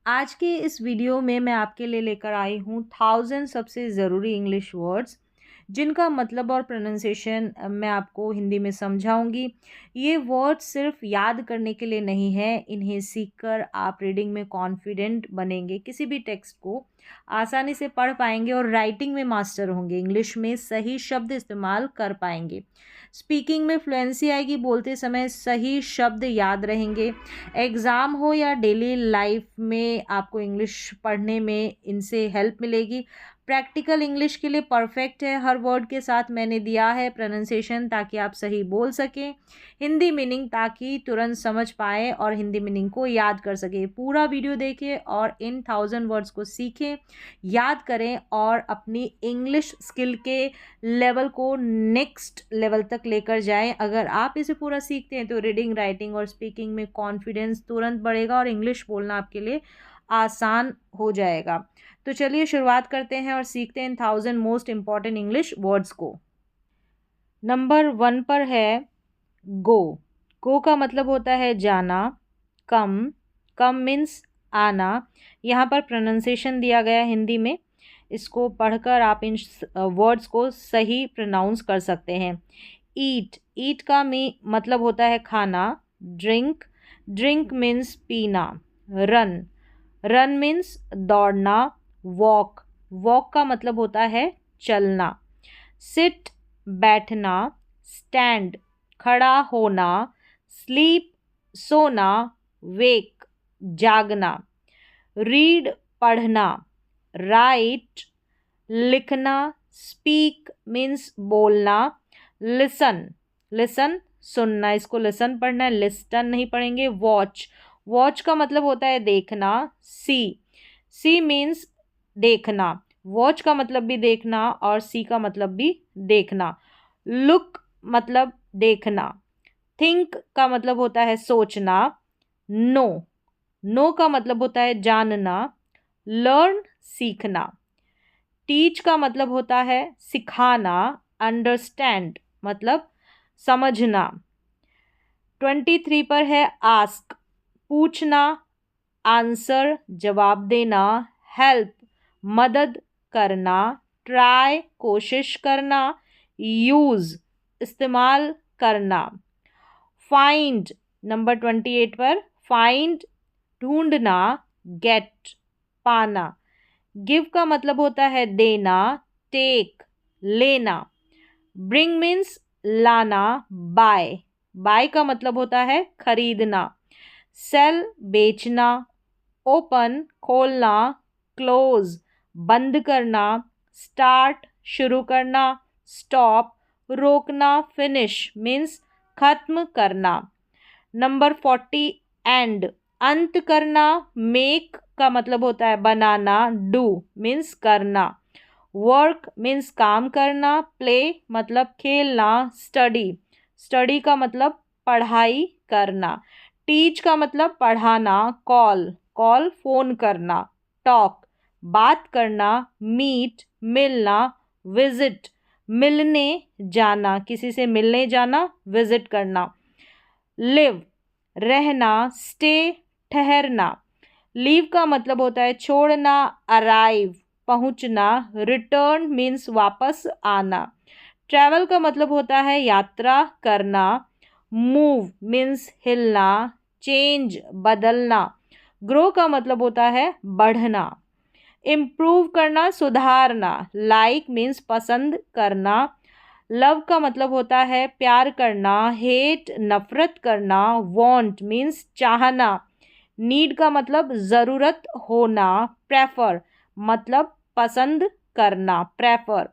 आज के इस वीडियो में मैं आपके लिए लेकर आई हूँ 1000 सबसे ज़रूरी इंग्लिश वर्ड्स जिनका मतलब और प्रोनाउंसिएशन मैं आपको हिंदी में समझाऊंगी। ये वर्ड्स सिर्फ याद करने के लिए नहीं है, इन्हें सीखकर आप रीडिंग में कॉन्फिडेंट बनेंगे, किसी भी टेक्स्ट को आसानी से पढ़ पाएंगे और राइटिंग में मास्टर होंगे, इंग्लिश में सही शब्द इस्तेमाल कर पाएंगे, स्पीकिंग में फ्लुएंसी आएगी, बोलते समय सही शब्द याद रहेंगे। एग्ज़ाम हो या डेली लाइफ में आपको इंग्लिश पढ़ने में इनसे हेल्प मिलेगी। प्रैक्टिकल इंग्लिश के लिए परफेक्ट है, हर वर्ड के साथ मैंने दिया है प्रोनाउंसिएशन ताकि आप सही बोल सकें, हिंदी मीनिंग ताकि तुरंत समझ पाएँ और हिंदी मीनिंग को याद कर सकें। पूरा वीडियो देखें और इन 1000 वर्ड्स को सीखें, याद करें और अपनी इंग्लिश स्किल के लेवल को नेक्स्ट लेवल तक लेकर जाएं। अगर आप इसे पूरा सीखते हैं तो रीडिंग, राइटिंग और स्पीकिंग में कॉन्फिडेंस तुरंत बढ़ेगा और इंग्लिश बोलना आपके लिए आसान हो जाएगा। तो चलिए शुरुआत करते हैं और सीखते हैं इन 1000 मोस्ट इम्पॉर्टेंट इंग्लिश वर्ड्स को। नंबर 1 पर है गो। गो का मतलब होता है जाना। कम, कम मीन्स आना। यहाँ पर प्रोनाउंसिएशन दिया गया है हिंदी में, इसको पढ़कर आप इन वर्ड्स को सही प्रोनाउंस कर सकते हैं। ईट, ईट का मतलब होता है खाना। ड्रिंक, ड्रिंक मीन्स पीना। रन, रन मीन्स दौड़ना। वॉक, वॉक का मतलब होता है चलना। सिट, बैठना। स्टैंड, खड़ा होना। स्लीप, सोना। वेक, जागना। रीड, पढ़ना। राइट, लिखना। स्पीक मीन्स बोलना। लिसन, लिसन सुनना, इसको लिसन पढ़ना है, लिस्टन नहीं पढ़ेंगे। वॉच, वॉच का मतलब होता है देखना। सी, सी मीन्स देखना। वॉच का मतलब भी देखना और सी का मतलब भी देखना। लुक मतलब देखना। थिंक का मतलब होता है सोचना। नो, नो का मतलब होता है जानना। लर्न, सीखना। टीच का मतलब होता है सिखाना। अंडरस्टैंड मतलब समझना। 23 पर है आस्क, पूछना। आंसर, जवाब देना। हेल्प, मदद करना। ट्राई, कोशिश करना। यूज़, इस्तेमाल करना। फाइंड, नंबर 28 पर फाइंड, ढूंढना। गेट, पाना। गिव का मतलब होता है देना। टेक, लेना। ब्रिंग मीन्स लाना। बाय, बाय का मतलब होता है खरीदना। सेल, बेचना। ओपन, खोलना। क्लोज, बंद करना। स्टार्ट, शुरू करना। स्टॉप, रोकना। फिनिश मीन्स खत्म करना। नंबर 40 एंड, अंत करना। मेक का मतलब होता है बनाना। डू मीन्स करना। वर्क मीन्स काम करना। प्ले मतलब खेलना। स्टडी, स्टडी का मतलब पढ़ाई करना। टीच का मतलब पढ़ाना। कॉल, कॉल फ़ोन करना। टॉक, बात करना। मीट, मिलना। विजिट, मिलने जाना, किसी से मिलने जाना, विजिट करना। लिव, रहना। स्टे, ठहरना। लीव का मतलब होता है छोड़ना। अराइव, पहुंचना। रिटर्न मीन्स वापस आना। ट्रैवल का मतलब होता है यात्रा करना। मूव मीन्स हिलना। चेंज, बदलना। ग्रो का मतलब होता है बढ़ना। इम्प्रूव करना, सुधारना। लाइक मीन्स पसंद करना। लव का मतलब होता है प्यार करना। हेट, नफरत करना। वांट मीन्स चाहना। नीड का मतलब ज़रूरत होना। प्रेफर मतलब पसंद करना, प्रेफर।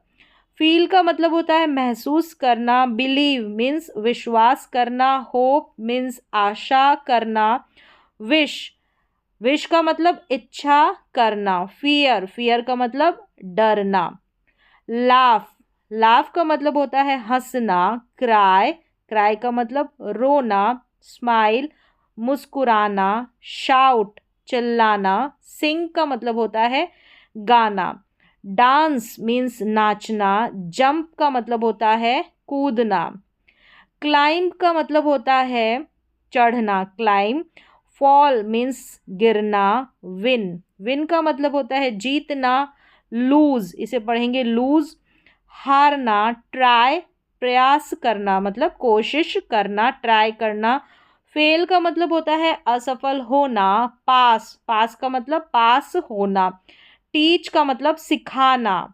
फील का मतलब होता है महसूस करना। बिलीव मीन्स विश्वास करना। होप मीन्स आशा करना। विश, विश का मतलब इच्छा करना। फियर, फियर का मतलब डरना। लाफ, लाफ का मतलब होता है हंसना। क्राई, क्राई का मतलब रोना। स्माइल, मुस्कुराना। शाउट, चिल्लाना। सिंग का मतलब होता है गाना। डांस मीन्स नाचना। जंप का मतलब होता है कूदना। क्लाइंब का मतलब होता है चढ़ना, क्लाइंब। फॉल मीन्स गिरना। विन, विन का मतलब होता है जीतना। लूज, इसे पढ़ेंगे लूज, हारना। ट्राई, प्रयास करना मतलब कोशिश करना, ट्राई करना। फेल का मतलब होता है असफल होना। पास, पास का मतलब पास होना। टीच का मतलब सिखाना।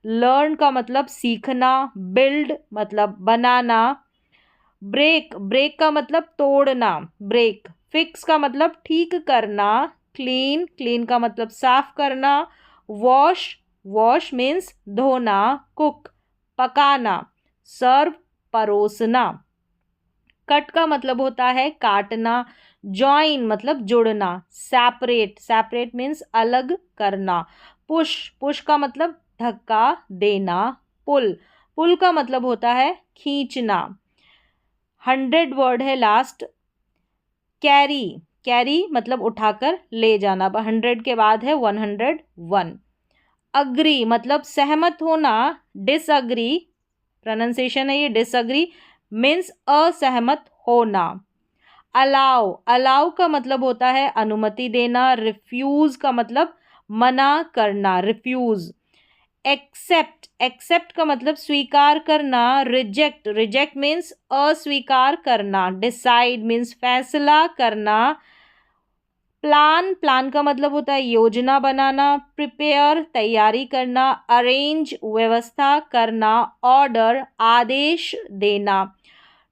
लर्न का मतलब सीखना। बिल्ड मतलब बनाना। ब्रेक, ब्रेक का मतलब तोड़ना, ब्रेक। फिक्स का मतलब ठीक करना। क्लीन, क्लीन का मतलब साफ करना। वॉश, वॉश मीन्स धोना। कुक, पकाना। सर्व, परोसना। कट का मतलब होता है काटना। जॉइन मतलब जुड़ना। सेपरेट, सेपरेट मीन्स अलग करना। पुश, पुश का मतलब धक्का देना। पुल, पुल का मतलब होता है खींचना। 100 वर्ड है लास्ट। कैरी, कैरी मतलब उठाकर ले जाना। 100 के बाद है 101। अग्री मतलब सहमत होना। डिसअग्री, प्रोनाउंसिएशन है ये डिसअग्री, मीन्स असहमत होना। अलाउ, अलाउ का मतलब होता है अनुमति देना। रिफ्यूज का मतलब मना करना, रिफ्यूज। एक्सेप्ट, एक्सेप्ट का मतलब स्वीकार करना। रिजेक्ट, रिजेक्ट मीन्स अस्वीकार करना। डिसाइड मीन्स फैसला करना। प्लान, प्लान का मतलब होता है योजना बनाना। प्रिपेयर, तैयारी करना। अरेंज, व्यवस्था करना। ऑर्डर, आदेश देना।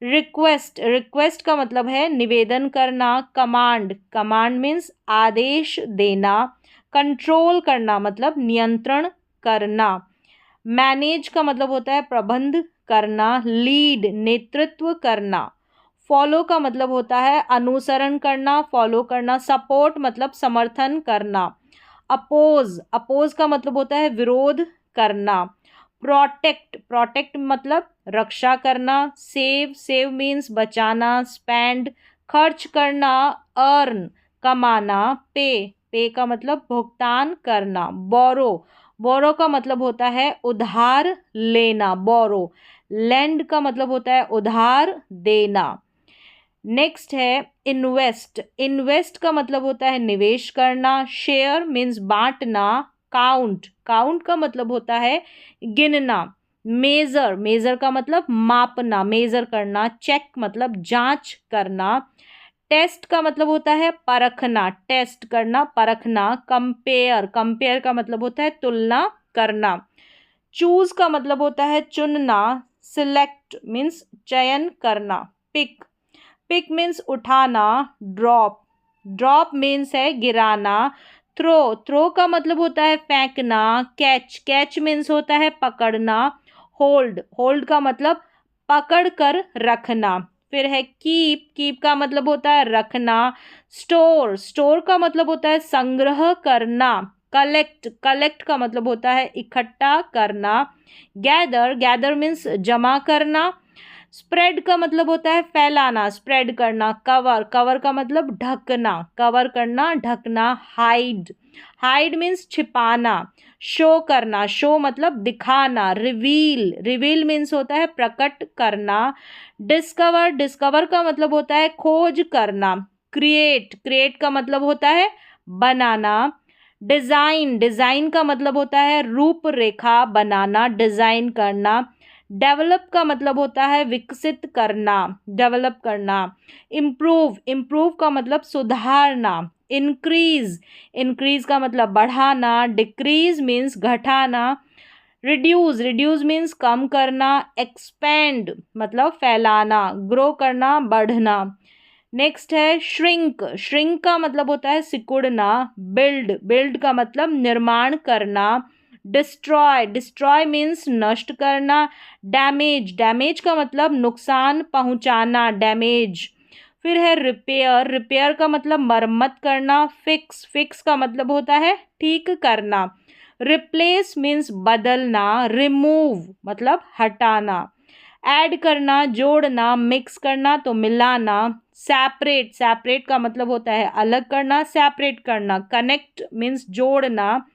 रिक्वेस्ट, रिक्वेस्ट का मतलब है निवेदन करना। कमांड, कमांड मीन्स आदेश देना। कंट्रोल करना मतलब नियंत्रण करना। मैनेज का मतलब होता है प्रबंध करना। लीड, नेतृत्व करना। फॉलो का मतलब होता है अनुसरण करना, फॉलो करना। सपोर्ट मतलब समर्थन करना। अपोज, अपोज का मतलब होता है विरोध करना। प्रोटेक्ट, प्रोटेक्ट मतलब रक्षा करना। सेव, सेव मीन्स बचाना। स्पेंड, खर्च करना। अर्न, कमाना। पे, पे का मतलब भुगतान करना। बोरो, बोरो का मतलब होता है उधार लेना, बोरो। लेंड का मतलब होता है उधार देना। नेक्स्ट है इन्वेस्ट, इन्वेस्ट का मतलब होता है निवेश करना। शेयर मीन्स बांटना। काउंट, काउंट का मतलब होता है गिनना। मेजर, मेजर का मतलब मापना, मेजर करना। चेक मतलब जांच करना। टेस्ट का मतलब होता है परखना, टेस्ट करना, परखना। कंपेयर, कंपेयर का मतलब होता है तुलना करना। चूज का मतलब होता है चुनना। सिलेक्ट मीन्स चयन करना। पिक, पिक मीन्स उठाना। ड्रॉप, ड्रॉप मीन्स है गिराना। थ्रो, थ्रो का मतलब होता है फेंकना। कैच, कैच मीन्स होता है पकड़ना। होल्ड, होल्ड का मतलब पकड़ कर रखना। फिर है कीप, कीप का मतलब होता है रखना। स्टोर, स्टोर का मतलब होता है संग्रह करना। कलेक्ट, कलेक्ट का मतलब होता है इकट्ठा करना। गैदर, गैदर मीन्स जमा करना। स्प्रेड का मतलब होता है फैलाना, स्प्रेड करना। कवर, कवर का मतलब ढकना, कवर करना, ढकना। हाइड, हाइड मीन्स छिपाना। शो करना, शो मतलब दिखाना। रिवील, रिवील मीन्स होता है प्रकट करना। डिस्कवर, डिस्कवर का मतलब होता है खोज करना। क्रिएट, क्रिएट का मतलब होता है बनाना। डिजाइन, डिजाइन का मतलब होता है रूपरेखा बनाना, डिजाइन करना। डेवलप का मतलब होता है विकसित करना, डेवलप करना। इम्प्रूव, इम्प्रूव का मतलब सुधारना। इंक्रीज, इंक्रीज का मतलब बढ़ाना। डिक्रीज मीन्स घटाना। रिड्यूस, रिड्यूस मीन्स कम करना। एक्सपेंड मतलब फैलाना, ग्रो करना, बढ़ना। नेक्स्ट है श्रिंक, श्रिंक का मतलब होता है सिकुड़ना। बिल्ड, बिल्ड का मतलब निर्माण करना। डिस्ट्रॉय, डिस्ट्रॉय मीन्स नष्ट करना। डैमेज, डैमेज का मतलब नुकसान पहुंचाना, डैमेज। फिर है रिपेयर, रिपेयर का मतलब मरम्मत करना। फिक्स, फिक्स का मतलब होता है ठीक करना। रिप्लेस मीन्स बदलना। रिमूव मतलब हटाना। ऐड करना, जोड़ना। मिक्स करना तो मिलाना। सेपरेट, सेपरेट का मतलब होता है अलग करना, सेपरेट करना। कनेक्ट मीन्स जोड़ना।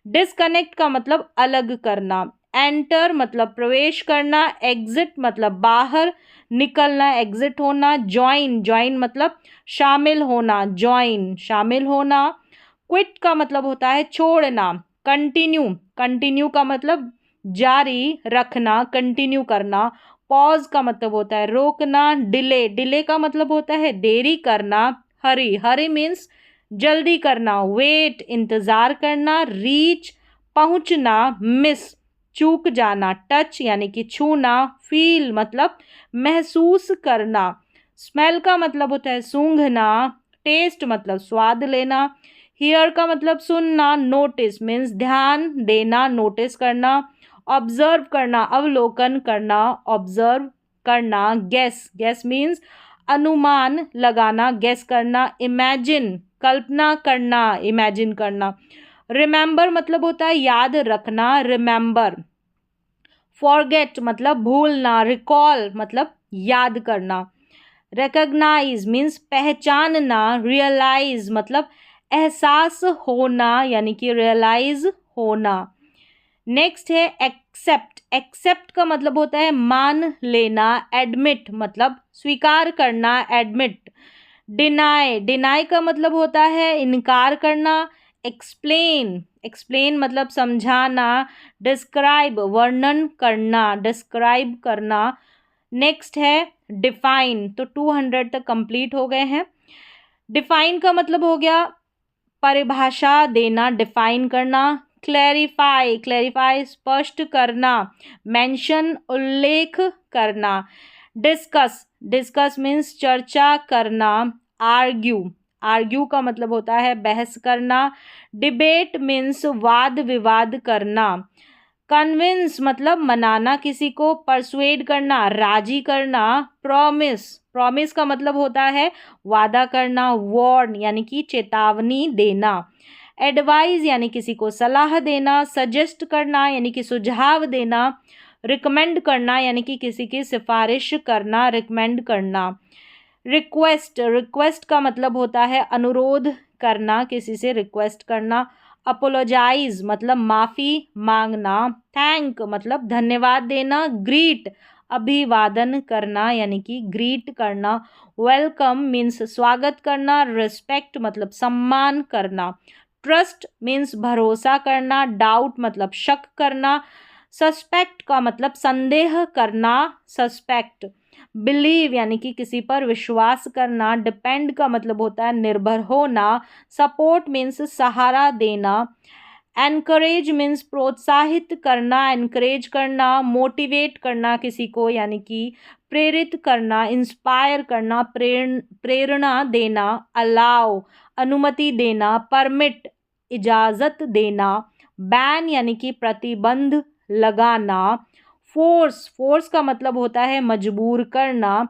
डिसकनेक्ट का मतलब अलग करना। एंटर मतलब प्रवेश करना, एग्जिट मतलब बाहर निकलना, एग्जिट होना, ज्वाइन ज्वाइन मतलब शामिल होना, ज्वाइन शामिल होना, क्विट का मतलब होता है छोड़ना, कंटिन्यू कंटिन्यू का मतलब जारी रखना, कंटिन्यू करना, पॉज का मतलब होता है रोकना, डिले डिले का मतलब होता है देरी करना, हरी हरी मीन्स जल्दी करना, वेट इंतजार करना, रीच पहुंचना, मिस चूक जाना, टच यानी कि छूना, फील मतलब महसूस करना, स्मेल का मतलब होता है सूंघना, टेस्ट मतलब स्वाद लेना, हियर का मतलब सुनना, नोटिस मीन्स ध्यान देना, नोटिस करना, ऑब्जर्व करना, अवलोकन करना, ऑब्जर्व करना, गेस गेस मीन्स अनुमान लगाना, गेस करना, इमेजिन कल्पना करना, इमेजिन करना, रिमेंबर मतलब होता है याद रखना, रिमेंबर, फॉरगेट मतलब भूलना, रिकॉल मतलब याद करना, रिकॉग्नाइज मीन्स पहचानना, रियलाइज मतलब एहसास होना यानी कि रियलाइज होना। नेक्स्ट है एक्सेप्ट, एक्सेप्ट का मतलब होता है मान लेना, एडमिट मतलब स्वीकार करना, एडमिट, डिनाई डिनाई का मतलब होता है इनकार करना, एक्सप्लेन एक्सप्लेन मतलब समझाना, डिस्क्राइब वर्णन करना, डिस्क्राइब करना। नेक्स्ट है डिफाइन, तो 200 तक कंप्लीट हो गए हैं। डिफाइन का मतलब हो गया परिभाषा देना, डिफाइन करना, क्लैरिफाई क्लैरिफाई स्पष्ट करना, मेंशन उल्लेख करना, डिस्कस डिस्कस मीन्स चर्चा करना, आर्ग्यू आर्ग्यू का मतलब होता है बहस करना, डिबेट मीन्स वाद विवाद करना, कन्विंस मतलब मनाना किसी को, परसुएड करना राजी करना, प्रॉमिस प्रॉमिस का मतलब होता है वादा करना, वार्न यानी कि चेतावनी देना, एडवाइज यानी किसी को सलाह देना, सजेस्ट करना यानी कि सुझाव देना, रिकमेंड करना यानी कि किसी की सिफारिश करना, रिकमेंड करना, रिक्वेस्ट रिक्वेस्ट का मतलब होता है अनुरोध करना, किसी से रिक्वेस्ट करना, अपोलोजाइज मतलब माफ़ी मांगना, थैंक मतलब धन्यवाद देना, ग्रीट अभिवादन करना यानी कि ग्रीट करना, वेलकम मीन्स स्वागत करना, रिस्पेक्ट मतलब सम्मान करना, ट्रस्ट मीन्स भरोसा करना, डाउट मतलब शक करना, सस्पेक्ट का मतलब संदेह करना, सस्पेक्ट, बिलीव यानी कि किसी पर विश्वास करना, डिपेंड का मतलब होता है निर्भर होना, सपोर्ट मीन्स सहारा देना, एनकरेज मीन्स प्रोत्साहित करना, एनकरेज करना, मोटिवेट करना किसी को यानी कि प्रेरित करना, इंस्पायर करना, प्रेरणा देना, अलाउ अनुमति देना, परमिट इजाज़त देना, बैन यानी कि प्रतिबंध लगाना, फोर्स फोर्स का मतलब होता है मजबूर करना,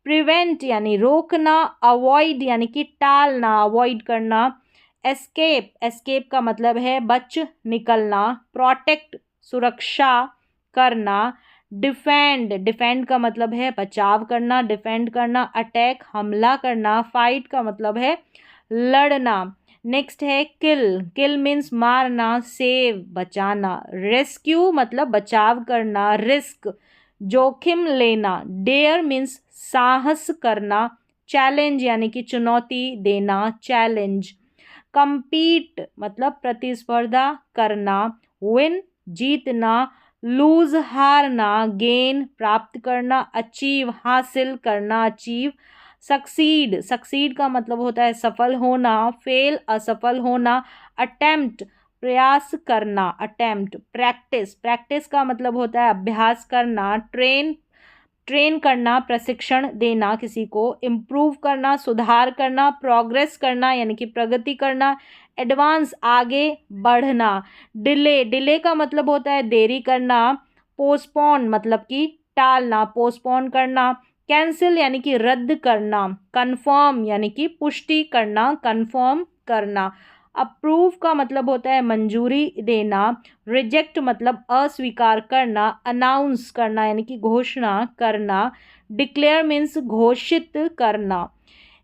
प्रिवेंट यानी रोकना, अवॉइड यानी कि टालना, अवॉइड करना, एस्केप एस्केप का मतलब है बच निकलना, प्रोटेक्ट सुरक्षा करना, डिफेंड डिफेंड का मतलब है बचाव करना, डिफेंड करना, अटैक हमला करना, फाइट का मतलब है लड़ना। नेक्स्ट है किल किल मीन्स मारना, सेव बचाना, रेस्क्यू मतलब बचाव करना, रिस्क जोखिम लेना, डेयर मीन्स साहस करना, चैलेंज यानी कि चुनौती देना, चैलेंज, compete मतलब प्रतिस्पर्धा करना, विन जीतना, लूज हारना, गेन प्राप्त करना, अचीव हासिल करना, अचीव, सक्सीड सक्सीड का मतलब होता है सफल होना, फेल असफल होना, अटेम्प्ट प्रयास करना, अटेम्प्ट, प्रैक्टिस प्रैक्टिस का मतलब होता है अभ्यास करना, ट्रेन ट्रेन करना प्रशिक्षण देना किसी को, इम्प्रूव करना सुधार करना, प्रोग्रेस करना यानी कि प्रगति करना, एडवांस आगे बढ़ना, डिले डिले का मतलब होता है देरी करना, पोस्टपोन मतलब कि टालना पोस्टपोन करना, कैंसिल यानी कि रद्द करना, कंफर्म यानी कि पुष्टि करना कंफर्म करना, अप्रूव का मतलब होता है मंजूरी देना, रिजेक्ट मतलब अस्वीकार करना, अनाउंस करना यानी कि घोषणा करना, डिक्लेयर मीन्स घोषित करना,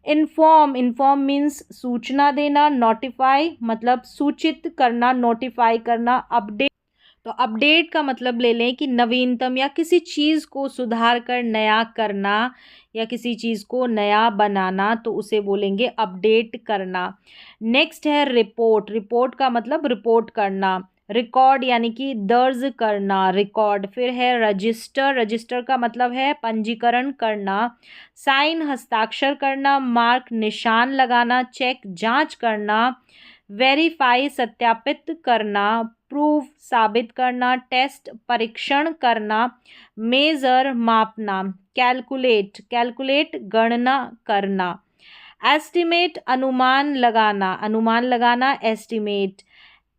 इन्फॉर्म इन्फॉर्म मीन्स सूचना देना, नोटिफाई मतलब सूचित करना नोटिफाई करना, अपडेट तो अपडेट का मतलब ले लें कि नवीनतम या किसी चीज़ को सुधार कर नया करना या किसी चीज़ को नया बनाना, तो उसे बोलेंगे अपडेट करना। नेक्स्ट है रिपोर्ट। रिपोर्ट का मतलब रिपोर्ट करना। रिकॉर्ड यानी कि दर्ज करना, रिकॉर्ड। फिर है रजिस्टर। रजिस्टर का मतलब है पंजीकरण करना। साइन हस्ताक्षर करना। मार्क निशान लगाना। चेक जांच करना। वेरीफाई सत्यापित करना। प्रूफ साबित करना। टेस्ट परीक्षण करना। मेजर मापना। कैलकुलेट कैलकुलेट गणना करना। एस्टिमेट अनुमान लगाना। अनुमान लगाना एस्टिमेट।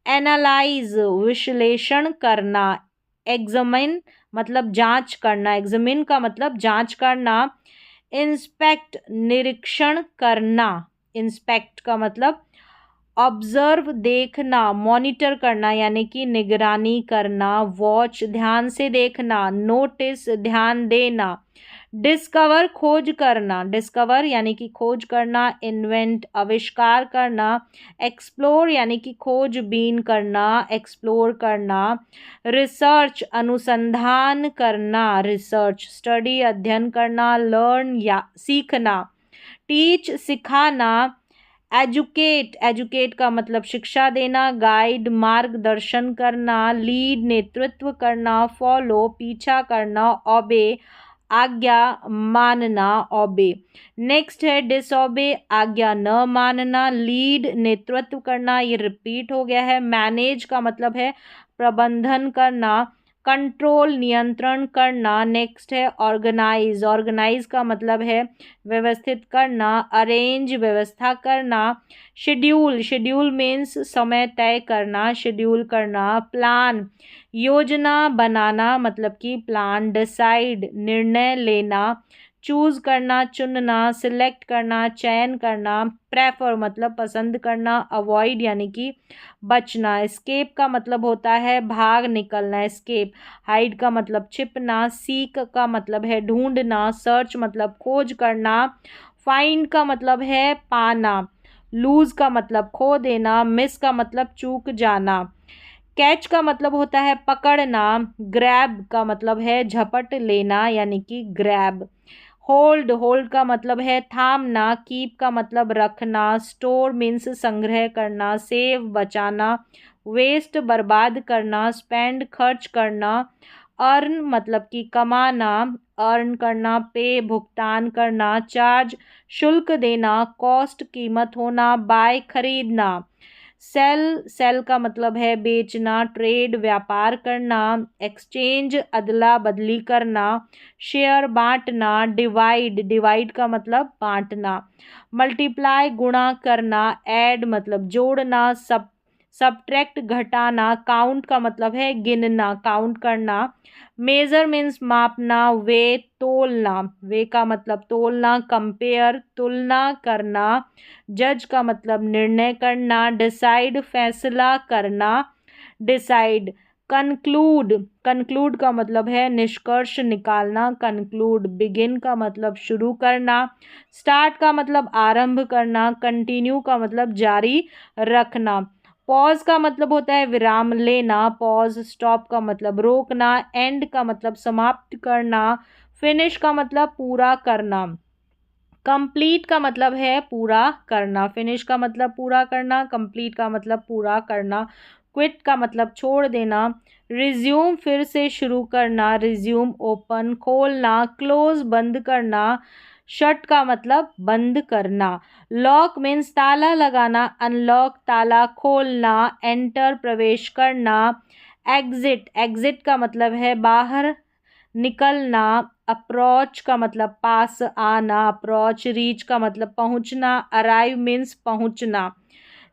एनालाइज विश्लेषण करना। एग्जामिन मतलब जांच करना। एग्जामिन का मतलब जांच करना। इंस्पेक्ट निरीक्षण करना। इंस्पेक्ट का मतलब ऑब्जर्व देखना, मॉनिटर करना यानी कि निगरानी करना। वॉच ध्यान से देखना। नोटिस ध्यान देना। डिस्कवर खोज करना। डिस्कवर यानी कि खोज करना। इन्वेंट आविष्कार करना। एक्सप्लोर यानी कि खोजबीन करना, एक्सप्लोर करना। रिसर्च अनुसंधान करना। रिसर्च स्टडी अध्ययन करना। लर्न या सीखना। टीच सिखाना। एजुकेट एजुकेट का मतलब शिक्षा देना। गाइड मार्गदर्शन करना। लीड नेतृत्व करना। फॉलो पीछा करना। ओबे आज्ञा मानना। ओबे। नेक्स्ट है डिसओबे आज्ञा न मानना। लीड नेतृत्व करना, ये रिपीट हो गया है। मैनेज का मतलब है प्रबंधन करना। कंट्रोल नियंत्रण करना। नेक्स्ट है ऑर्गेनाइज। ऑर्गेनाइज का मतलब है व्यवस्थित करना। अरेंज व्यवस्था करना। शेड्यूल शेड्यूल मीन्स समय तय करना, शेड्यूल करना। प्लान योजना बनाना मतलब कि प्लान। डिसाइड निर्णय लेना। चूज करना चुनना। सिलेक्ट करना चयन करना। प्रेफर मतलब पसंद करना। अवॉइड यानी कि बचना। एस्केप का मतलब होता है भाग निकलना, एस्केप। हाइड का मतलब छिपना। सीक का मतलब है ढूंढना। सर्च मतलब खोज करना। फाइंड का मतलब है पाना। लूज का मतलब खो देना। मिस का मतलब चूक जाना। कैच का मतलब होता है पकड़ना। ग्रैब का मतलब है झपट लेना यानी कि ग्रैब। होल्ड होल्ड का मतलब है थामना। कीप का मतलब रखना। स्टोर मीन्स संग्रह करना। सेव बचाना। वेस्ट बर्बाद करना। स्पेंड खर्च करना। अर्न मतलब कि कमाना। अर्न करना। पे भुगतान करना। चार्ज शुल्क देना। कॉस्ट कीमत होना। बाय खरीदना। सेल सेल का मतलब है बेचना। ट्रेड व्यापार करना। एक्सचेंज अदला बदली करना। शेयर बांटना। डिवाइड डिवाइड का मतलब बांटना। मल्टीप्लाई गुणा करना। ऐड मतलब जोड़ना। सब्ट्रैक्ट घटाना। काउंट का मतलब है गिनना, काउंट करना। मेजर मीन्स मापना। वे तोलना, वे का मतलब तोलना। कंपेयर तुलना करना। जज का मतलब निर्णय करना। डिसाइड फैसला करना। डिसाइड। कंक्लूड कंक्लूड का मतलब है निष्कर्ष निकालना। कंक्लूड। बिगिन का मतलब शुरू करना। स्टार्ट का मतलब आरंभ करना। कंटिन्यू का मतलब जारी रखना। पॉज का मतलब होता है विराम लेना। पॉज। स्टॉप का मतलब रोकना। एंड का मतलब समाप्त करना। फिनिश का मतलब पूरा करना। कंप्लीट का मतलब है पूरा करना। फिनिश का मतलब पूरा करना। कंप्लीट का मतलब पूरा करना। क्विट का मतलब छोड़ देना। रिज्यूम फिर से शुरू करना। रिज्यूम ओपन खोलना। क्लोज बंद करना। शट का मतलब बंद करना। लॉक मीन्स ताला लगाना। अनलॉक ताला खोलना। एंटर प्रवेश करना। एग्जिट एग्जिट का मतलब है बाहर निकलना। अप्रोच का मतलब पास आना। अप्रोच। रीच का मतलब पहुंचना। अराइव मीन्स पहुंचना।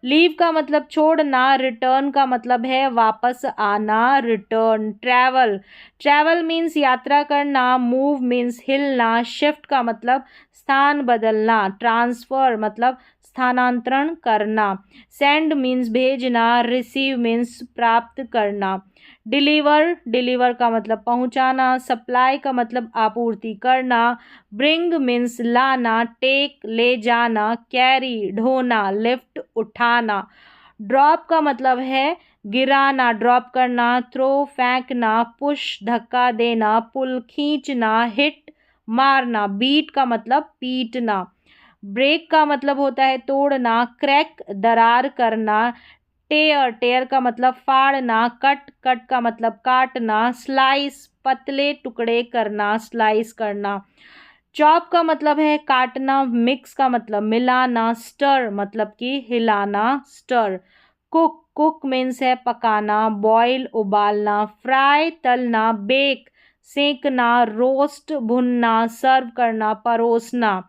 लीव का मतलब छोड़ना। रिटर्न का मतलब है वापस आना। रिटर्न। ट्रैवल ट्रैवल मीन्स यात्रा करना। मूव मीन्स हिलना। शिफ्ट का मतलब स्थान बदलना। ट्रांसफर मतलब स्थानांतरण करना। सेंड मीन्स भेजना। रिसीव मीन्स प्राप्त करना। डिलीवर डिलीवर का मतलब पहुंचाना। सप्लाई का मतलब आपूर्ति करना। ब्रिंग मीन्स लाना। टेक ले जाना। कैरी ढोना। लिफ्ट उठाना। ड्रॉप का मतलब है गिराना, ड्रॉप करना, थ्रो फेंकना, पुश धक्का देना, पुल खींचना, हिट मारना, बीट का मतलब पीटना। ब्रेक का मतलब होता है तोड़ना, क्रैक दरार करना, टेयर टेयर का मतलब फाड़ना, कट कट का मतलब काटना, स्लाइस पतले टुकड़े करना, स्लाइस करना। चॉप का मतलब है काटना, मिक्स का मतलब मिलाना, स्टर मतलब कि हिलाना, स्टर। कुक कुक मीन्स है पकाना, बॉयल उबालना, फ्राई तलना, बेक सेकना, रोस्ट भुनना, सर्व करना, परोसना।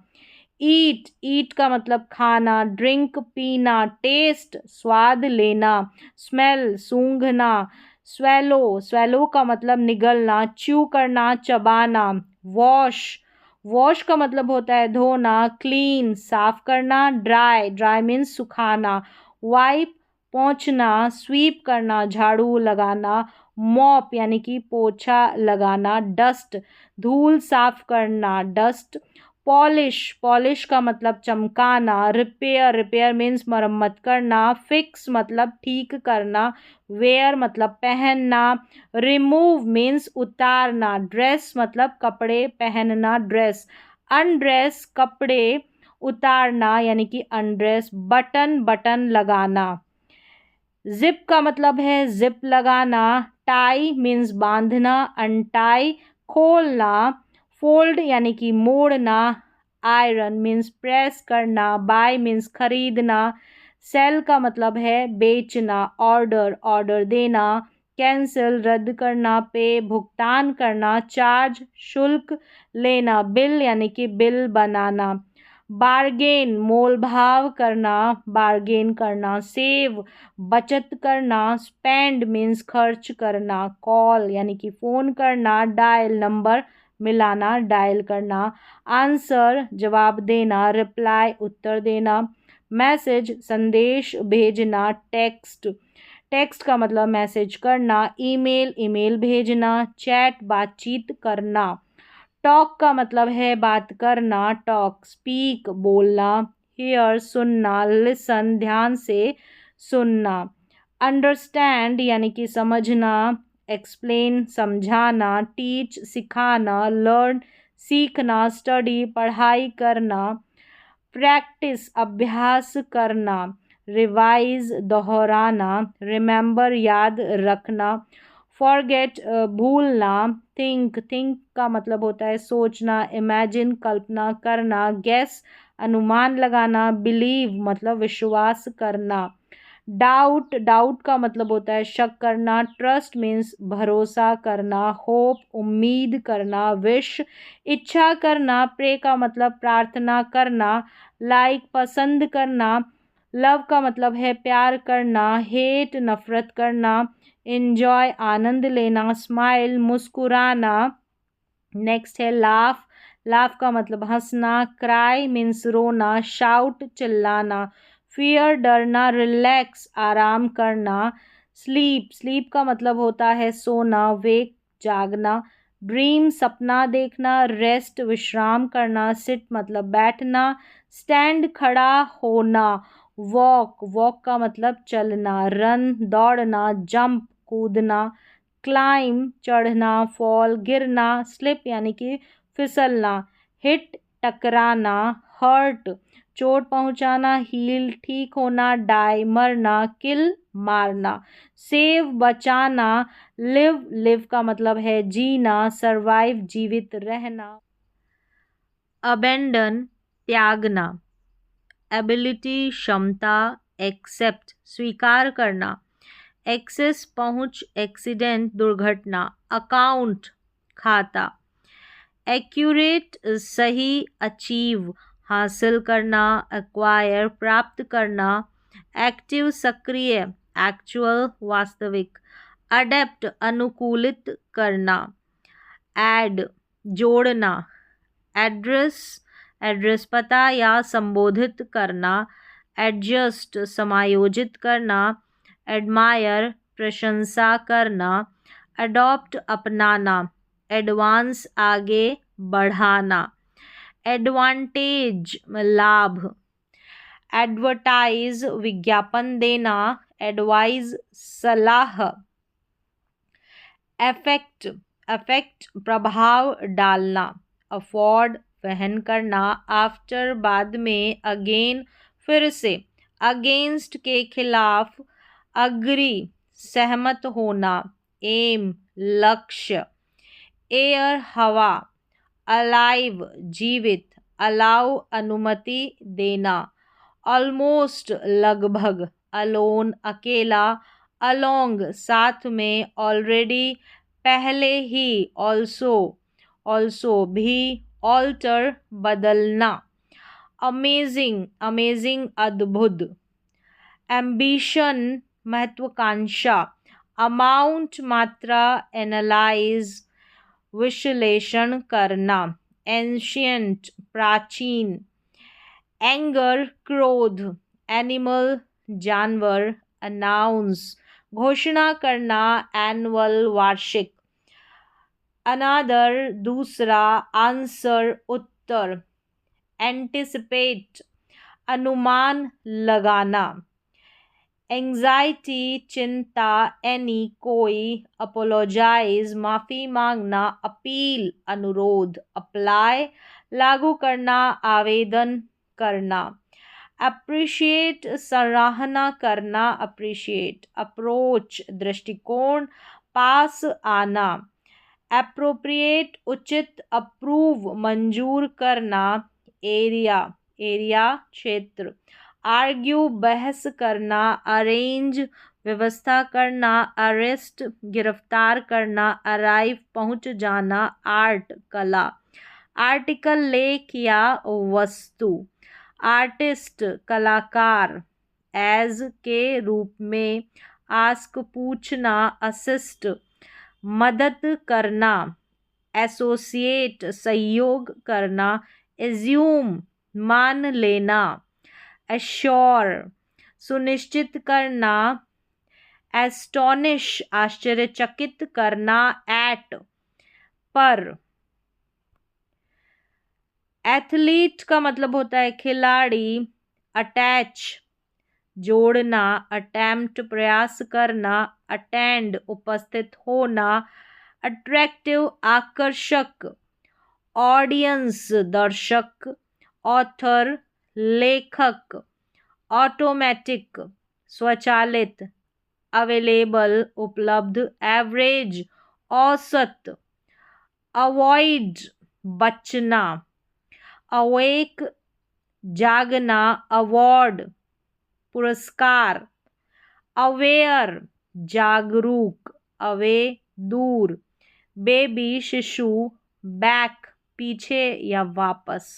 ईट ईट का मतलब खाना, ड्रिंक पीना, टेस्ट स्वाद लेना, स्मेल सूंघना, स्वेलो स्वेलो का मतलब निगलना, च्यू करना चबाना। वॉश वॉश का मतलब होता है धोना, क्लीन साफ करना, ड्राई ड्राई मीन्स सुखाना, वाइप पोंछना, स्वीप करना झाड़ू लगाना, मॉप यानी कि पोछा लगाना, डस्ट धूल साफ करना, डस्ट। पॉलिश पॉलिश का मतलब चमकाना, रिपेयर रिपेयर मीन्स मरम्मत करना, फिक्स मतलब ठीक करना, वेयर मतलब पहनना, रिमूव मीन्स उतारना, ड्रेस मतलब कपड़े पहनना, ड्रेस। अनड्रेस कपड़े उतारना यानी कि अनड्रेस, बटन बटन लगाना। जिप का मतलब है जिप लगाना, टाई मीन्स बांधना, अनटाई खोलना, फोल्ड यानी कि मोड़ना, आयरन मीन्स प्रेस करना, बाय मीन्स खरीदना, सेल का मतलब है बेचना, ऑर्डर ऑर्डर देना, कैंसिल रद्द करना, पे भुगतान करना, चार्ज शुल्क लेना, बिल यानी कि बिल बनाना। बार्गेन मोल भाव करना, बार्गेन करना, सेव बचत करना, स्पेंड मीन्स खर्च करना, कॉल यानी कि फ़ोन करना, डायल नंबर मिलाना, डायल करना, आंसर जवाब देना, रिप्लाई उत्तर देना, मैसेज संदेश भेजना, टेक्स्ट टेक्स्ट का मतलब मैसेज करना, ईमेल ईमेल भेजना, चैट बातचीत करना। टॉक का मतलब है बात करना, टॉक स्पीक बोलना, हियर सुनना, लिसन ध्यान से सुनना। अंडरस्टैंड यानी कि समझना, एक्सप्लेन समझाना, टीच सिखाना, लर्न सीखना, स्टडी पढ़ाई करना, प्रैक्टिस अभ्यास करना, रिवाइज दोहराना, रिमेंबर याद रखना, फॉरगेट भूलना, थिंक थिंक का मतलब होता है सोचना, इमेजिन कल्पना करना, गेस अनुमान लगाना, बिलीव मतलब विश्वास करना। डाउट डाउट का मतलब होता है शक करना, ट्रस्ट मीन्स भरोसा करना, होप उम्मीद करना, विश इच्छा करना, प्रे का मतलब प्रार्थना करना, लाइक पसंद करना, लव का मतलब है प्यार करना, हेट नफरत करना, एंजॉय आनंद लेना, स्माइल मुस्कुराना। नेक्स्ट है लाफ लाफ का मतलब हंसना, क्राई मीन्स रोना, शाउट चिल्लाना, फियर डरना, रिलैक्स आराम करना, स्लीप स्लीप का मतलब होता है सोना, वेक जागना, ड्रीम सपना देखना, रेस्ट विश्राम करना, सिट मतलब बैठना, स्टैंड खड़ा होना, वॉक वॉक का मतलब चलना, रन दौड़ना, जंप कूदना, क्लाइम चढ़ना, फॉल गिरना, स्लिप यानी कि फिसलना, हिट टकराना, हर्ट चोट पहुंचाना, हील ठीक होना, डाई मरना, किल मारना, सेव बचाना, लिव लिव का मतलब है जीना, सरवाइव जीवित रहना, अबेंडन त्यागना, एबिलिटी क्षमता, एक्सेप्ट स्वीकार करना, एक्सेस पहुंच, एक्सीडेंट दुर्घटना, अकाउंट खाता, एक्यूरेट सही, अचीव हासिल करना, एक्वायर प्राप्त करना, एक्टिव सक्रिय, एक्चुअल वास्तविक, अडेप्ट अनुकूलित करना, ऐड जोड़ना, एड्रेस एड्रेस पता या संबोधित करना, एडजस्ट समायोजित करना, एडमायर प्रशंसा करना, अडॉप्ट अपनाना, एडवांस आगे बढ़ाना, एडवांटेज लाभ, एडवर्टाइज विज्ञापन देना, एडवाइज सलाह, अफेक्ट अफेक्ट प्रभाव डालना, अफोर्ड वहन करना, आफ्टर बाद में, अगेन फिर से, अगेंस्ट के खिलाफ, अग्री सहमत होना, एम लक्ष्य, एयर हवा, अलाइव जीवित, अलाउ अनुमति देना, ऑलमोस्ट लगभग, अलोन अकेला, अलोंग साथ में, ऑलरेडी पहले ही, ऑल्सो भी, ऑल्टर बदलना, अमेजिंग अमेजिंग अद्भुत, एम्बिशन महत्वाकांक्षा, अमाउंट मात्रा, एनालाइज विश्लेषण करना, एंशियंट प्राचीन, एंगर क्रोध, एनिमल जानवर, अनाउंस घोषणा करना, एनुअल वार्षिक, अनादर दूसरा, आंसर उत्तर, एंटिसिपेट अनुमान लगाना, एंजाइटी चिंता, एनी कोई, अपोलोजाइज माफी मांगना, अपील अनुरोध, अप्लाई लागू करना, आवेदन करना, अप्रिशिएट सराहना करना, अप्रिशिएट, अप्रोच दृष्टिकोण, पास आना, एप्रोप्रिएट उचित, अप्रूव मंजूर करना, एरिया क्षेत्र, आर्ग्यू बहस करना, अरेंज व्यवस्था करना, अरेस्ट गिरफ्तार करना, अराइव पहुंच जाना, आर्ट कला, आर्टिकल लेख या वस्तु, आर्टिस्ट कलाकार, एज के रूप में, आस्क पूछना, असिस्ट मदद करना, एसोसिएट सहयोग करना, एज्यूम मान लेना, एश्योर सुनिश्चित करना, एस्टोनिश आश्चर्यचकित करना, एट पर, एथलीट का मतलब होता है खिलाड़ी, अटैच जोड़ना, अटेम्प्ट प्रयास करना, अटेंड उपस्थित होना, अट्रैक्टिव आकर्षक, ऑडियंस दर्शक, ऑथर लेखक, ऑटोमेटिक स्वचालित, अवेलेबल उपलब्ध, एवरेज औसत, अवॉइड बचना, अवेक जागना, अवार्ड पुरस्कार, अवेयर जागरूक, अवे दूर, बेबी शिशु, बैक पीछे या वापस,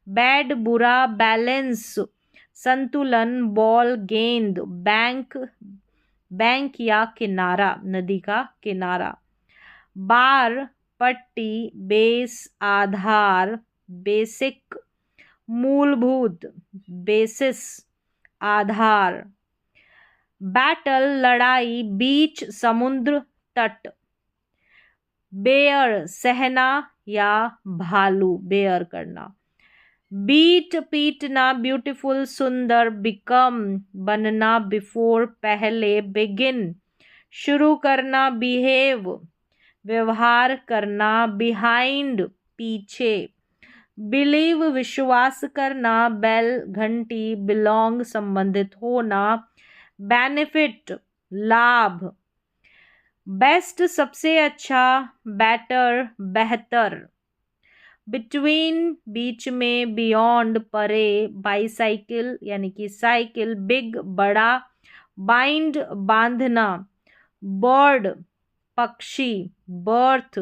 बैड बुरा, बैलेंस संतुलन, बॉल गेंद, बैंक या किनारा नदी का किनारा, बार पट्टी, बेस आधार, बेसिक मूलभूत, बेसिस आधार, बैटल लड़ाई, बीच समुद्र तट, बेयर सहना या भालू बेयर करना, बीट पीटना, ब्यूटीफुल सुंदर, बिकम बनना, बिफोर पहले, बिगिन शुरू करना, बिहेव व्यवहार करना, बिहाइंड पीछे, बिलीव विश्वास करना, बेल घंटी, बिलोंग संबंधित होना, बेनिफिट लाभ, बेस्ट सबसे अच्छा, बेटर बेहतर, बिटवीन बीच में, बियॉन्ड परे, बाईसाइकिल यानी कि साइकिल, बिग बड़ा, बाइंड बांधना, बर्ड पक्षी, बर्थ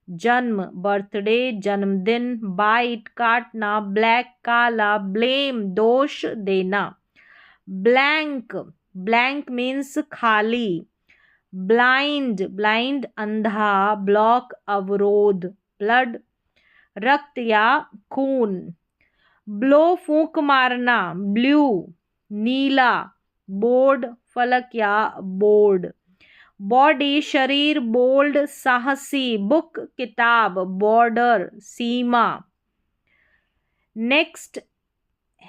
जन्म बर्थडे जन्मदिन, बाइट काटना, ब्लैक काला, ब्लेम दोष देना, ब्लैंक मीन्स खाली, ब्लाइंड अंधा, ब्लॉक अवरोध, ब्लड रक्त या खून, ब्लो फूंक मारना, ब्लू नीला, बोर्ड फलक या बोर्ड, बॉडी शरीर, बोल्ड साहसी, बुक किताब, बॉर्डर सीमा, नेक्स्ट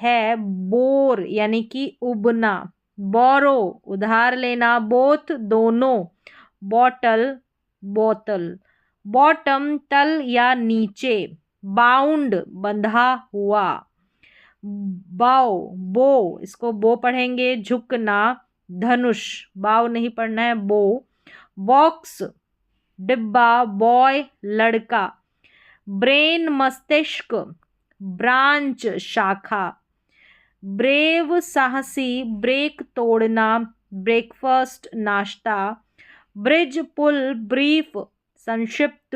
है बोर यानी कि उबना, बोरो उधार लेना, बोथ दोनों, बॉटल बोतल, बॉटम तल या नीचे, बाउंड बंधा हुआ, बाव बो इसको बो पढ़ेंगे, झुकना, धनुष बाव नहीं पढ़ना है बो, बॉक्स डिब्बा, बॉय लड़का, ब्रेन मस्तिष्क, ब्रांच शाखा, ब्रेव साहसी, ब्रेक तोड़ना, ब्रेकफास्ट नाश्ता, ब्रिज पुल, ब्रीफ संक्षिप्त,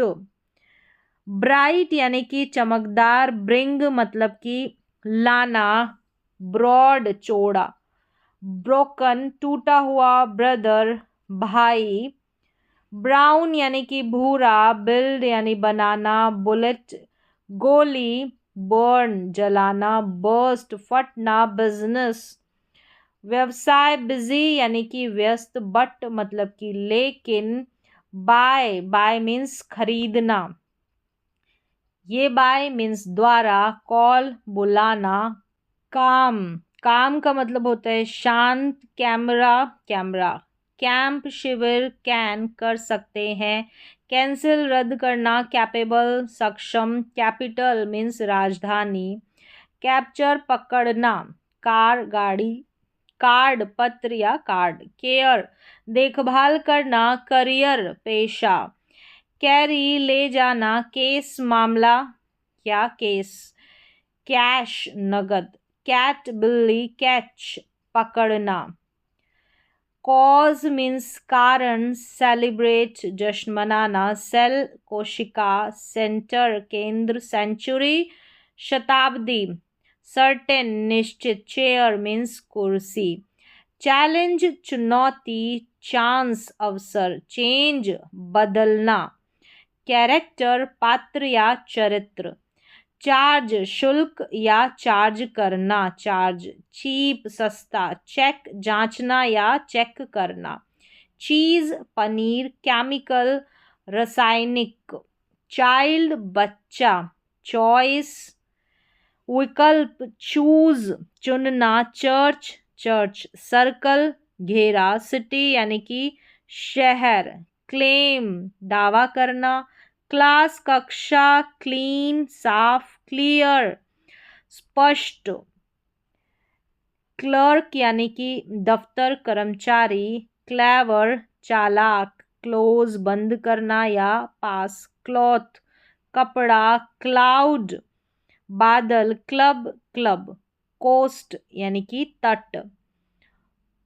ब्राइट यानी कि चमकदार, ब्रिंग मतलब कि लाना, ब्रॉड चौड़ा, ब्रोकन टूटा हुआ, ब्रदर भाई, ब्राउन यानी कि भूरा, बिल्ड यानी बनाना, बुलेट गोली, बर्न जलाना, बर्स्ट फटना, बिजनेस व्यवसाय, बिजी यानी कि व्यस्त, बट मतलब कि लेकिन, बाय बाय मीन्स खरीदना, ये बाय मीन्स द्वारा, कॉल बुलाना, काम काम का मतलब होता है शांत, कैमरा कैमरा, कैंप शिविर, कैन कर सकते हैं, कैंसिल रद्द करना, कैपेबल सक्षम, कैपिटल मीन्स राजधानी, कैप्चर पकड़ना, कार गाड़ी, कार्ड पत्र या कार्ड, केयर देखभाल करना, करियर पेशा, कैरी ले जाना, केस मामला या केस, कैश नगद, कैट बिल्ली, कैच पकड़ना, कॉज मीन्स कारण, सेलिब्रेट जश्न मनाना, सेल कोशिका, सेंटर केंद्र, सेंचुरी शताब्दी, सर्टेन निश्चित, चेयर मीन्स कुर्सी, चैलेंज चुनौती, चांस अवसर, चेंज बदलना, कैरेक्टर पात्र या चरित्र, चार्ज शुल्क या चार्ज करना, चार्ज चीप सस्ता, चेक जांचना या चेक करना, चीज पनीर, केमिकल रासायनिक, चाइल्ड बच्चा, चॉइस विकल्प, चूज चुनना, चर्च चर्च, सर्कल घेरा, सिटी यानी कि शहर, क्लेम दावा करना, क्लास कक्षा, क्लीन साफ, क्लियर स्पष्ट, क्लर्क यानी कि दफ्तर कर्मचारी, क्लेवर चालाक, क्लोज बंद करना या पास, क्लॉथ कपड़ा, क्लाउड बादल, क्लब क्लब, कोस्ट यानी कि तट,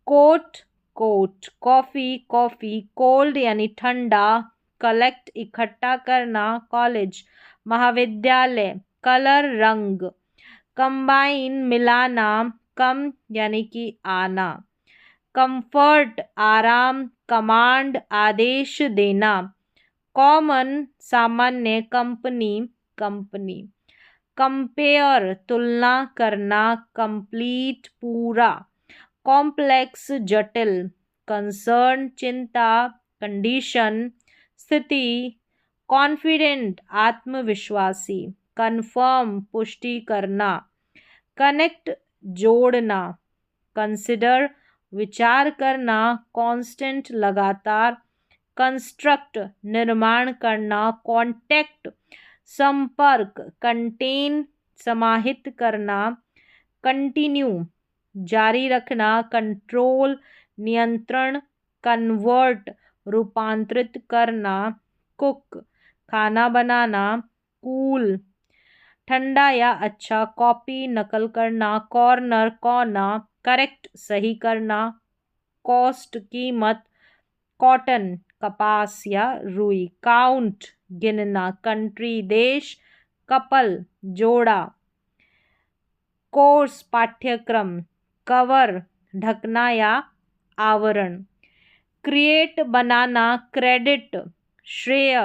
coat coat, coffee coffee, cold यानी ठंडा, कलेक्ट इकट्ठा करना, कॉलेज महाविद्यालय, कलर रंग, कंबाइन मिलाना, कम यानी कि आना, कंफर्ट आराम, कमांड आदेश देना, कॉमन सामान्य, कंपनी कंपनी, कंपेयर तुलना करना, कंप्लीट पूरा, कॉम्प्लेक्स जटिल, कंसर्न चिंता, कंडीशन स्थिति, कॉन्फिडेंट आत्मविश्वासी, कंफर्म पुष्टि करना, कनेक्ट जोड़ना, कंसिडर विचार करना, कांस्टेंट लगातार, कंस्ट्रक्ट निर्माण करना, कांटेक्ट संपर्क, कंटेन समाहित करना, कंटिन्यू जारी रखना, कंट्रोल नियंत्रण, कन्वर्ट रूपांतरित करना, कुक खाना बनाना, कूल ठंडा या अच्छा, कॉपी नकल करना, कॉर्नर कोना, करेक्ट सही करना, कॉस्ट कीमत, कॉटन कपास या रुई, काउंट गिनना, कंट्री देश, कपल जोड़ा, कोर्स पाठ्यक्रम, कवर ढकना या आवरण, क्रिएट बनाना, क्रेडिट श्रेय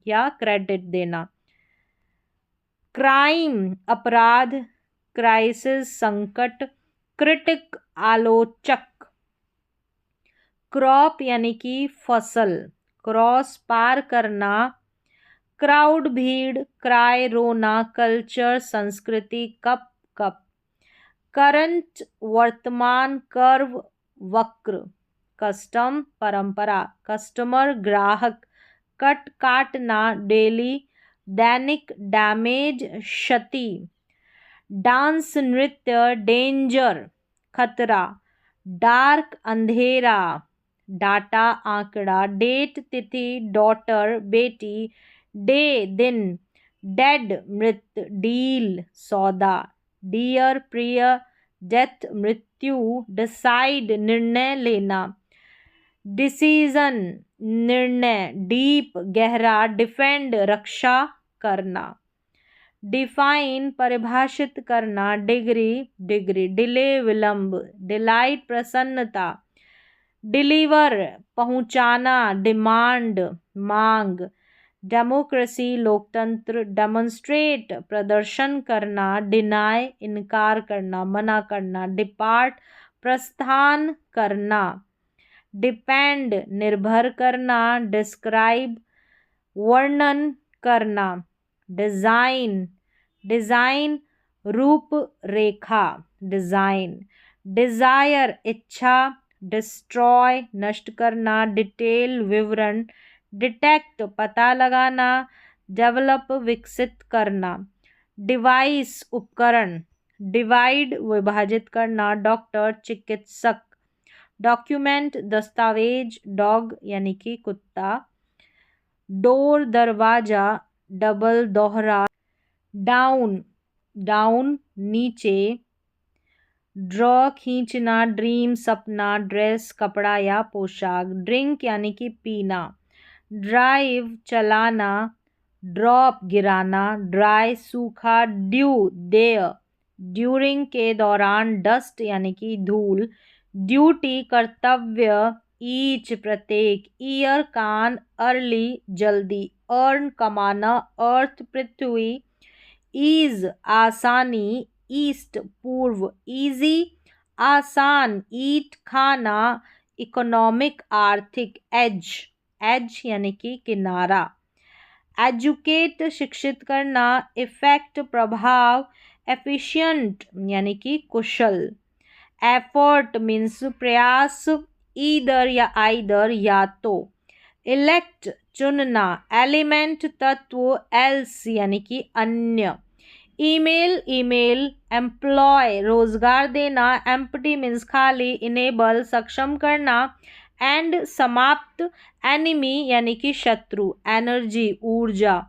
या क्रेडिट देना, क्राइम अपराध, क्राइसिस संकट, क्रिटिक आलोचक, क्रॉप यानी कि फसल, क्रॉस पार करना, क्राउड भीड़, क्राई रोना, कल्चर संस्कृति, कप कप, करंट वर्तमान, कर्व वक्र, कस्टम परंपरा, कस्टमर ग्राहक, कट काटना डेली, दैनिक डैमेज क्षति, डांस नृत्य डेंजर खतरा, डार्क अंधेरा, डाटा आंकड़ा, डेट तिथि डॉटर बेटी, डे दिन, डेड मृत, डील सौदा, डियर प्रिय, डेथ मृत्यु, डिसाइड निर्णय लेना, डिसीजन निर्णय, डीप गहरा, डिफेंड रक्षा करना, डिफाइन परिभाषित करना, डिग्री डिग्री, डिले विलंब, डिलाइट प्रसन्नता, डिलीवर पहुंचाना, डिमांड मांग, डेमोक्रेसी लोकतंत्र, डेमोन्स्ट्रेट प्रदर्शन करना, डिनाय इनकार करना, मना करना, डिपार्ट प्रस्थान करना, डिपेंड निर्भर करना, डिस्क्राइब वर्णन करना, डिजाइन डिजाइन रूपरेखा, डिजाइन, डिजायर इच्छा, डिस्ट्रॉय नष्ट करना, डिटेल विवरण, डिटेक्ट पता लगाना, डेवलप विकसित करना, डिवाइस उपकरण, डिवाइड विभाजित करना, डॉक्टर चिकित्सक, डॉक्यूमेंट दस्तावेज, डॉग यानी कि कुत्ता, डोर दरवाजा, डबल दोहरा, डाउन डाउन नीचे, ड्रॉ खींचना, ड्रीम सपना, ड्रेस कपड़ा या पोशाक, ड्रिंक यानी कि पीना, ड्राइव चलाना, ड्रॉप गिराना, ड्राई सूखा, ड्यू देय, ड्यूरिंग के दौरान, डस्ट यानी कि धूल, ड्यूटी कर्तव्य, ईच प्रत्येक, ईयर कान, अर्ली जल्दी, अर्न कमाना, अर्थ पृथ्वी, ईज आसानी, ईस्ट पूर्व, इजी आसान, ईट खाना, इकोनॉमिक आर्थिक, एज एज यानी कि किनारा, एजुकेट शिक्षित करना, इफेक्ट प्रभाव, एफिशिएंट यानी कि कुशल, एफर्ट मीन्स प्रयास, ईदर या आइदर या तो, इलेक्ट चुनना, एलिमेंट तत्व, एल्स यानी कि अन्य, ईमेल ईमेल, एम्प्लॉय रोजगार देना, एम्प्टी मीन्स खाली, इनेबल सक्षम करना, एंड समाप्त, एनिमी यानी कि शत्रु, एनर्जी ऊर्जा,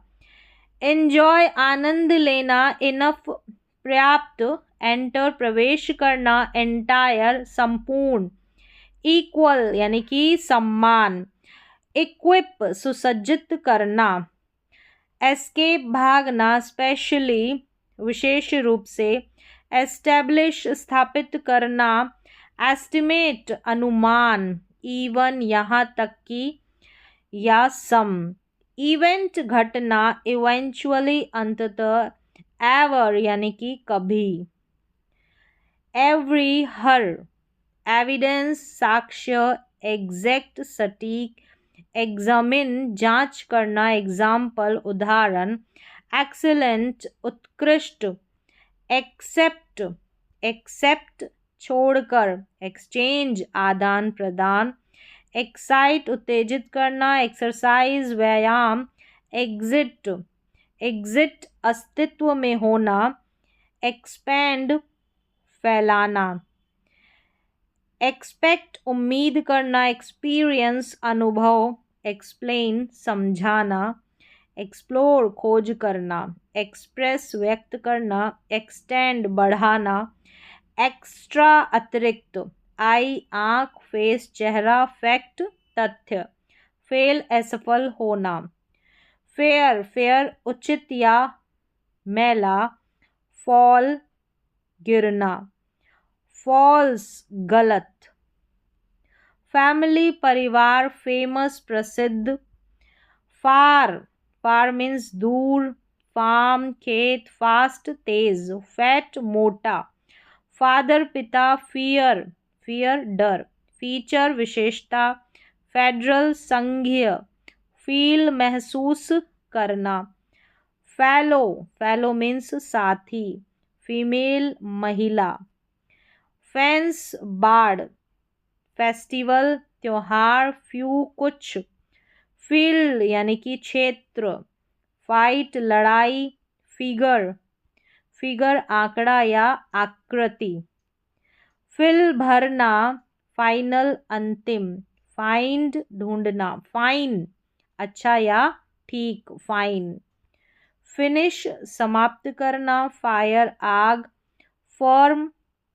एंजॉय आनंद लेना, इनफ पर्याप्त, एंटर प्रवेश करना, एंटायर संपूर्ण, इक्वल यानी कि सम्मान, इक्विप सुसज्जित करना, एस्केप भागना, स्पेशली विशेष रूप से, एस्टेब्लिश स्थापित करना, एस्टिमेट अनुमान, इवन यहाँ तक कि या सम, इवेंट घटना, इवेंचुअली अंततः, एवर यानी कि कभी, एवरी हर, एविडेंस साक्ष्य, एग्जैक्ट सटीक, एग्जामिन जांच करना, एग्जाम्पल उदाहरण, एक्सीलेंट उत्कृष्ट, एक्सेप्ट एक्सेप्ट छोड़कर, एक्सचेंज आदान प्रदान, एक्साइट उत्तेजित करना, एक्सरसाइज व्यायाम, एग्जिट एग्जिट अस्तित्व में होना, एक्सपेंड फैलाना, एक्सपेक्ट उम्मीद करना, एक्सपीरियंस अनुभव, एक्सप्लेन समझाना, एक्सप्लोर खोज करना, एक्सप्रेस व्यक्त करना, एक्सटेंड बढ़ाना, एक्स्ट्रा अतिरिक्त, आई आँख, फेस चेहरा, फैक्ट तथ्य, फेल असफल होना, फेयर फेयर उचित या मैला, फॉल गिरना, फॉल्स गलत, फैमिली परिवार, फेमस प्रसिद्ध, फार फार मीन्स दूर, फार्म खेत, फास्ट तेज, फैट मोटा, फादर पिता, फियर फियर डर, फीचर विशेषता, फेडरल संघीय, फील महसूस करना, फैलो फैलो मीन्स साथी, फीमेल महिला, फेंस बाड़, फेस्टिवल त्योहार, फ्यू कुछ, फील्ड यानी कि क्षेत्र, फाइट लड़ाई, फिगर, फिगर आंकड़ा या आकृति, फिल भरना, फाइनल अंतिम, फाइंड ढूंढना, फाइन अच्छा या ठीक, फाइन, फिनिश समाप्त करना, फायर आग, फर्म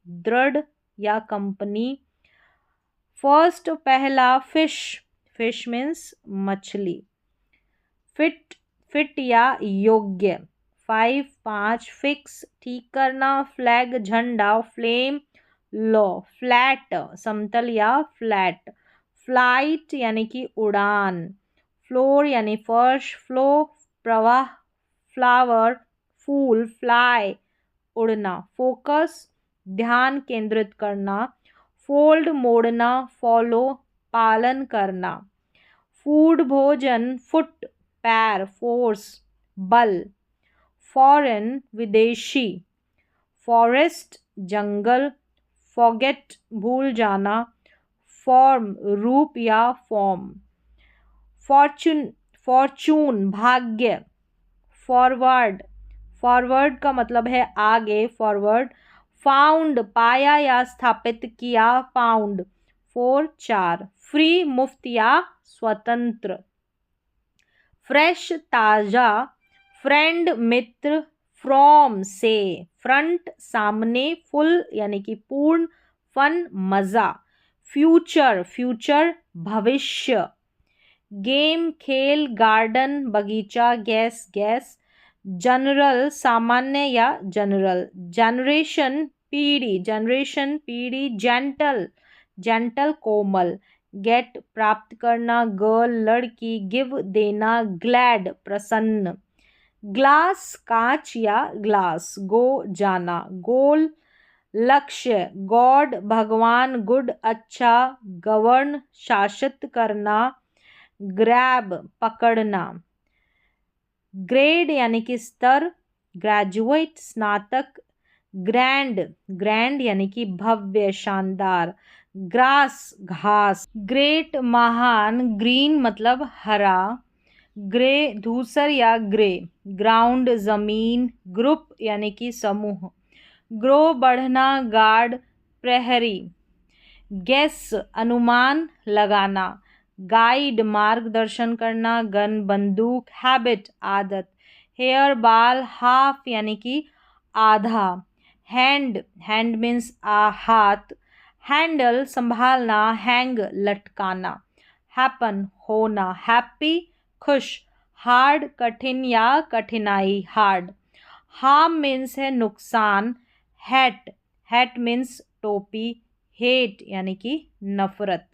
दृढ़ या कंपनी, फर्स्ट पहला, फिश, फिश मीन्स मछली, फिट, फिट या योग्य, 5 5, फिक्स ठीक करना, फ्लैग झंडा, फ्लेम लो, फ्लैट समतल या फ्लैट, फ्लाइट यानी कि उड़ान, फ्लोर यानी फर्श, फ्लो प्रवाह, फ्लावर फूल, फ्लाई उड़ना, फोकस ध्यान केंद्रित करना, फोल्ड मोड़ना, फॉलो पालन करना, फूड भोजन, फुट पैर, फोर्स बल, फॉरेन विदेशी, फॉरेस्ट जंगल, फॉरगेट भूल जाना, फॉर्म रूप या फॉर्म, फॉर्चून फॉर्चून भाग्य, फॉरवर्ड, फॉरवर्ड का मतलब है आगे, फॉरवर्ड, फाउंड पाया या स्थापित किया, फाउंड, 4 4, फ्री मुफ्त या स्वतंत्र, फ्रेश ताजा, फ्रेंड मित्र, फ्रॉम से, फ्रंट सामने, फुल यानी कि पूर्ण, फन मजा, फ्यूचर, फ्यूचर भविष्य, गेम खेल, गार्डन बगीचा, गैस गैस, जनरल सामान्य या जनरल, जनरेशन पीढ़ी, जनरेशन पीढ़ी, जेंटल, जेंटल कोमल, गेट प्राप्त करना, गर्ल लड़की, गिव देना, ग्लैड प्रसन्न, ग्लास कांच या ग्लास, गो जाना, गोल लक्ष्य, गॉड भगवान, गुड अच्छा, गवर्न शासित करना, ग्रैब पकड़ना, ग्रेड यानी कि स्तर, ग्रेजुएट स्नातक, ग्रैंड, ग्रैंड यानी कि भव्य शानदार, ग्रास घास, ग्रेट महान, ग्रीन मतलब हरा, ग्रे धूसर या ग्रे, ग्राउंड जमीन, ग्रुप यानी कि समूह, ग्रो बढ़ना, गार्ड प्रहरी, गेस अनुमान लगाना, गाइड मार्गदर्शन करना, गन बंदूक, हैबिट आदत, हेयर बाल, हाफ यानी कि आधा, हैंड, हैंड मीन्स हाथ, हैंडल संभालना, हैंग लटकाना, हैपन होना, हैप्पी खुश, हार्ड कठिन या कठिनाई, हार्ड, हार्म मीन्स है नुकसान, हैट, हैट मीन्स टोपी, हेट यानी कि नफरत।